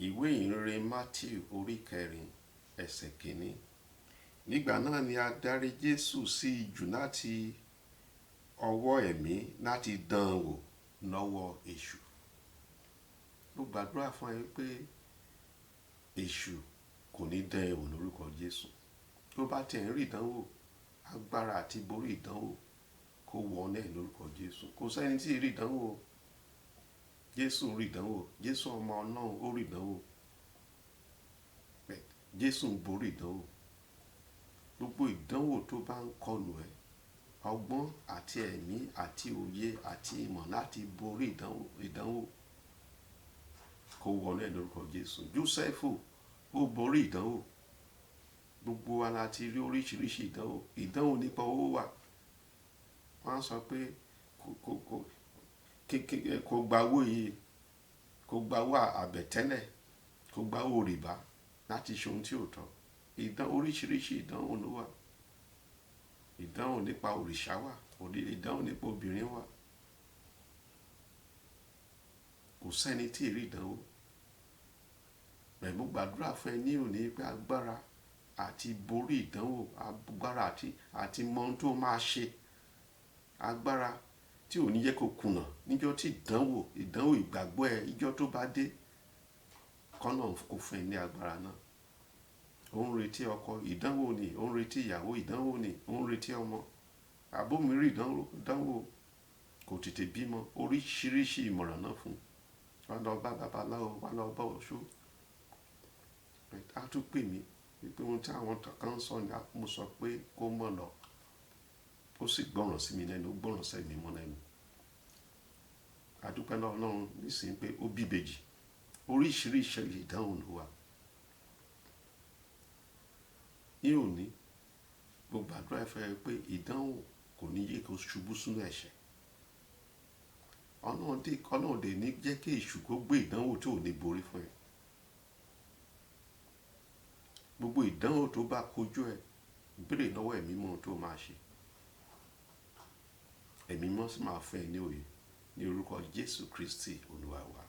Ìwé ìhìnrere Matteu orí 4 ẹsẹ̀ 1. Nígbà náà ni a darí Jesu sí ijù láti ọwọ́ ẹ̀mí láti dán wò lọ́wọ́ èṣù. Mo gbàdúrà fún ẹ pé èṣù kò ní dán ẹ wò lórúkọ Jésù. Tó bá tiẹ̀ ń rí ìdánwò, agbára àti borí ìdánwò kó wọ ọ́ náà lórúkọ Jésù. Kò sẹ́ni tí ì rí ìdánwò. Jésù rí ìdánwò. Jésù ọmọ Ọlọ́run ó rí ìdánwò. Jésù ń borí ìdánwò. Gbogbo ìdánwò tó bá ń kọlù ẹ, ọgbọ́n àti ẹ̀mí àti òye àti ìmọ̀ láti borí ìdánwò kó wọ ọ́ náà lórúkọ Jésù. Jósẹ́fù ó borí ìdánwò. Gbogbo wa la ti rí oríṣiríṣi ìdánwò. Ìdánwò nípa owó wà. Wọ́n á sọ pé kò gba owó yìí, kò gba owó àbẹ̀tẹ́lẹ̀, kò gba owó rìbá láti ṣe ohun tí ò tọ́. Oríṣiríṣi ìdánwò ló wà. Ìdánwò nípa òrìṣà wà. Ìdánwò nípa obìnrin wà. Kò sẹ́ni tí ì rí ìdánwò. Mo gbàdúrà fún ẹ ní òní pé agbára àti borí ìdánwò, agbára àti mọ ohun tó máa ṣe, agbára tí ò ní jẹ́ kó kùnà níjọ́ tí ìdánwò ìgbàgbọ́ ẹ ìjọ́ tó bá dé, kọ́nà kò fún ẹ ní agbára náà. Ó ń retí ọkọ, ìdánwò ni. Ó ń retí ìyàwó, ìdánwò ni. Ó ń retí ọmọ. Àbómìrí ìdánwò kò tètè bímọ. Oríṣiríṣi ìmọ̀ràn náà fún. Wá lọ bá babaláwo, wá lọ bá oṣó. A tún pè mí wípé ohun tí àwọn kan sọ ni mo sọ pé kó mọ̀ lọ. Ó sì gbọ́ràn sí mi lẹ́nu, ó gbọ́ràn sí mi mọ́ lẹ́nu. A dúpẹ́ lọ́wọ́ Ọlọ́run nísìnyí pé ó bí ìbejì. Oríṣiríṣi ìdánwò ló wà. Ní òní, mo gbàdúrà fún ẹ pé ìdánwò kò ní yé kó ṣubú sínú ẹ̀ṣẹ̀. Ọlọ́run dè ní jẹ́ kí èṣù kó gbé ìdánwò tó ò ní borí fún ẹ. Gbogbo ìdánwò tó bá kojú ẹ, béèrè lọ́wọ́ ẹ̀mí mọ́ ohun tó máa ṣe. Ẹ̀mí mọ́ sì máa fún ẹ ní òye ní orúkọ Jésù Kristi Olúwa wa.